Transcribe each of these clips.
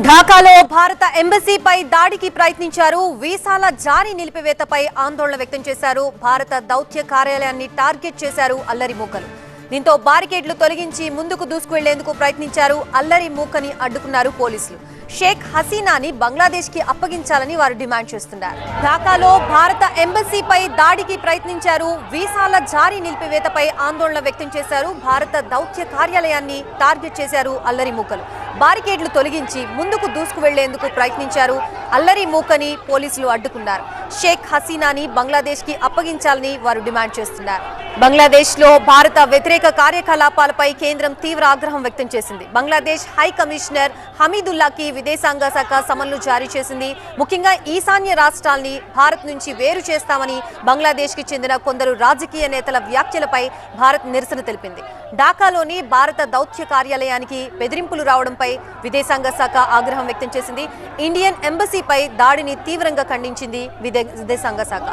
ఢాకాలో భారత ఎంబసీపై దాడికి ప్రయత్నించారు. వీసాల జారీ నిలిపివేతపై ఆందోళన వ్యక్తం చేశారు. భారత దౌత్య కార్యాలయాన్ని టార్గెట్ చేశారు అల్లరి మూకలు. దీంతో బారికేడ్లు తొలగించి ముందుకు దూసుకువెళ్లేందుకు ప్రయత్నించారు. అల్లరి మూకని అడ్డుకున్నారు పోలీసులు. షేక్ హసీనాని బంగ్లాదేశ్ కి అప్పగించాలని వారు డిమాండ్ చేస్తున్నారు. ఢాకాలో భారత ఎంబసీపై దాడికి ప్రయత్నించారు. వీసాల జారీ నిలిపివేతపై ఆందోళన వ్యక్తం చేశారు. భారత దౌత్య కార్యాలయాన్ని టార్గెట్ చేశారు అల్లరి మూకలు. బారికేడ్లు తొలగించి ముందుకు దూసుకువెళ్లేందుకు ప్రయత్నించారు. అల్లరి మూకని పోలీసులు అడ్డుకున్నారు. షేక్ హసీనాని బంగ్లాదేశ్ కి అప్పగించాలని వారు డిమాండ్ చేస్తున్నారు. బంగ్లాదేశ్ లో భారత వ్యతిరేక కార్యకలాపాలపై కేంద్రం తీవ్ర ఆగ్రహం వ్యక్తం చేసింది. బంగ్లాదేశ్ హై కమిషనర్ హమీదుల్లాకి విదేశాంగ శాఖ సమన్లు జారీ చేసింది. ముఖ్యంగా ఈశాన్య రాష్ట్రాల్ని భారత్ నుంచి వేరు చేస్తామని బంగ్లాదేశ్ కి చెందిన కొందరు రాజకీయ నేతల వ్యాఖ్యలపై భారత్ నిరసన తెలిపింది. ఢాకాలోని భారత దౌత్య కార్యాలయానికి బెదిరింపులు రావడంపై విదేశాంగ శాఖ ఆగ్రహం వ్యక్తం చేసింది. ఇండియన్ ఎంబసీపై దాడిని తీవ్రంగా ఖండించింది విదేశాంగ శాఖ.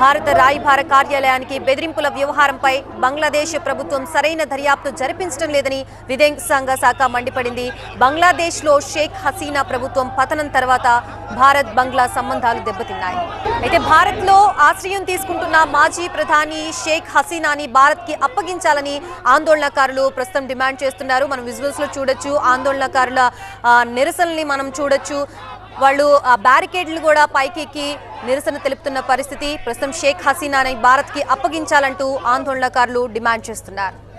భారత రాయబార కార్యాలయానికి బెదిరింపుల వ్యవహారంపై బంగ్లాదేశ్ ప్రభుత్వం సరైన దర్యాప్తు జరిపించడం లేదని విదేశాంగ శాఖ మండిపడింది. బంగ్లాదేశ్ లో షేక్ హసీనా ప్రభుత్వం పతనం తర్వాత భారత్ బంగ్లా సంబంధాలు దెబ్బతిన్నాయి. అయితే భారత్ లో ఆశ్రయం తీసుకుంటున్న మాజీ ప్రధాని షేక్ హసీనాని భారత్ కి అప్పగించాలని ఆందోళనకారులు ప్రస్తుతం డిమాండ్ చేస్తున్నారు. మనం విజువల్స్ లో చూడొచ్చు. ఆందోళనకారుల నిరసనల్ని మనం చూడొచ్చు. వాళ్ళు బ్యారికేడ్లు కూడా పైకెక్కి నిరసన తెలుపుతున్న పరిస్థితి. ప్రస్తుతం షేక్ హసీనాని భారత్ కి అప్పగించాలంటూ ఆందోళనకారులు డిమాండ్ చేస్తున్నారు.